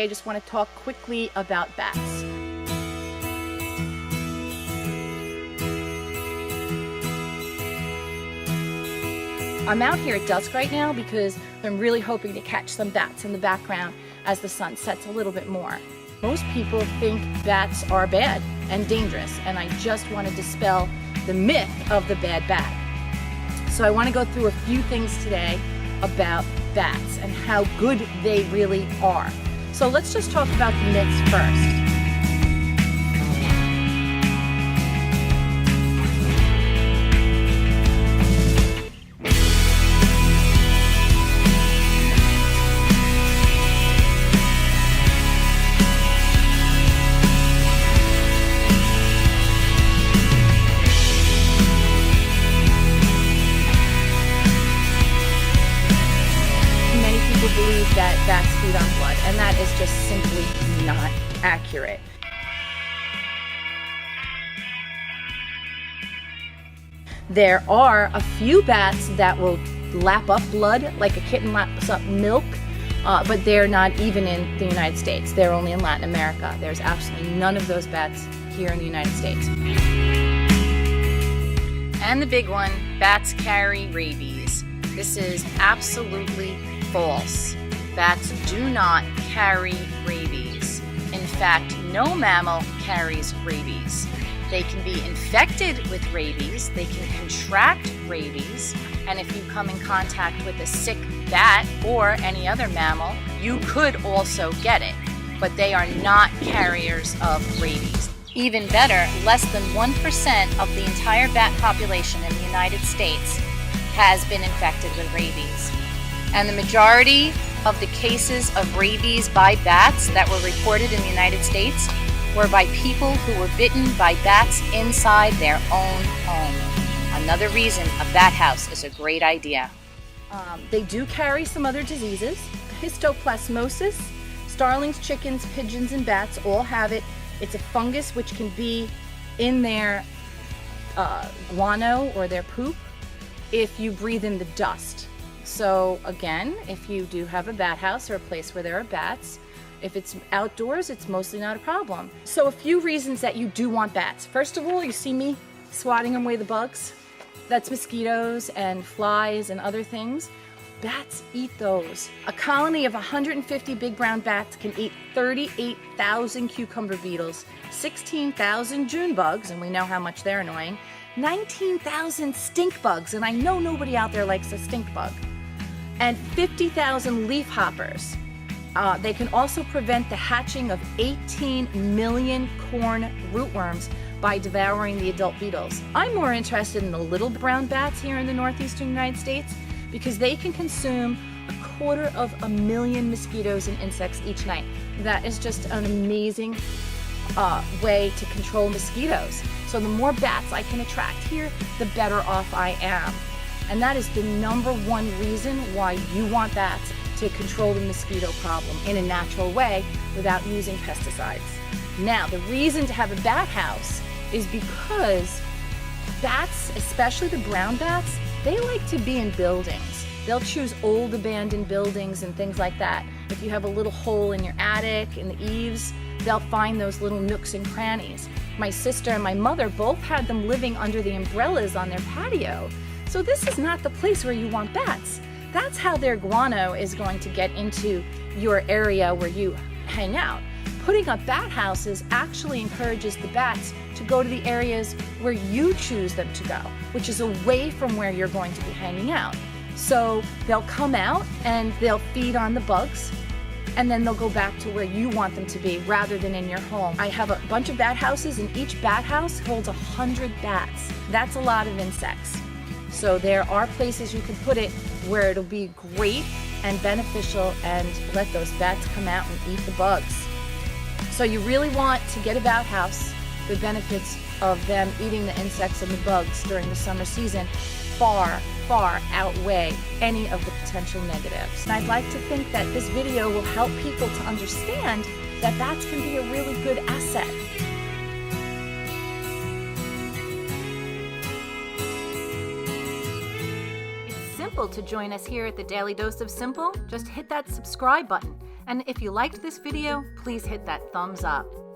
I just want to talk quickly about bats. I'm out here at dusk right now because I'm really hoping to catch some bats in the background as the sun sets a little bit more. Most people think bats are bad and dangerous, and I just want to dispel the myth of the bad bat. So I want to go through a few things today about bats and how good they really are. So let's just talk about the myths first. Believe that bats feed on blood, and that is just simply not accurate. There are a few bats that will lap up blood like a kitten laps up milk, but they're not even in the United States. They're only in Latin America. There's absolutely none of those bats here in the United States. And the big one, bats carry rabies. This is absolutely false. Bats do not carry rabies. In fact, no mammal carries rabies. They can be infected with rabies, they can contract rabies, and if you come in contact with a sick bat or any other mammal, you could also get it, but they are not carriers of rabies. Even better, less than 1% of the entire bat population in the United States has been infected with rabies. And the majority of the cases of rabies by bats that were reported in the United States were by people who were bitten by bats inside their own home. Another reason a bat house is a great idea. They do carry some other diseases. Histoplasmosis, starlings, chickens, pigeons, and bats all have it. It's a fungus which can be in their guano or their poop if you breathe in the dust. So again, if you do have a bat house or a place where there are bats, if it's outdoors, it's mostly not a problem. So a few reasons that you do want bats. First of all, you see me swatting away the bugs. That's mosquitoes and flies and other things. Bats eat those. A colony of 150 big brown bats can eat 38,000 cucumber beetles, 16,000 June bugs, and we know how much they're annoying, 19,000 stink bugs, and I know nobody out there likes a stink bug, and 50,000 leaf hoppers. They can also prevent the hatching of 18 million corn rootworms by devouring the adult beetles. I'm more interested in the little brown bats here in the northeastern United States because they can consume 250,000 mosquitoes and insects each night. That is just an amazing way to control mosquitoes. So the more bats I can attract here, the better off I am. And that is the number one reason why you want bats, to control the mosquito problem in a natural way without using pesticides. Now, the reason to have a bat house is because bats, especially the brown bats, they like to be in buildings. They'll choose old abandoned buildings and things like that. If you have a little hole in your attic, in the eaves, they'll find those little nooks and crannies. My sister and my mother both had them living under the umbrellas on their patio. So this is not the place where you want bats. That's how their guano is going to get into your area where you hang out. Putting up bat houses actually encourages the bats to go to the areas where you choose them to go, which is away from where you're going to be hanging out. So they'll come out and they'll feed on the bugs, and then they'll go back to where you want them to be rather than in your home. I have a bunch of bat houses, and each bat house holds 100 bats. That's a lot of insects. So there are places you can put it where it'll be great and beneficial and let those bats come out and eat the bugs. So you really want to get a bat house. The benefits of them eating the insects and the bugs during the summer season far, far outweigh any of the potential negatives. And I'd like to think that this video will help people to understand that bats can be a really good asset. To join us here at the Daily Dose of Simple, just hit that subscribe button And if you liked this video, please hit that thumbs up.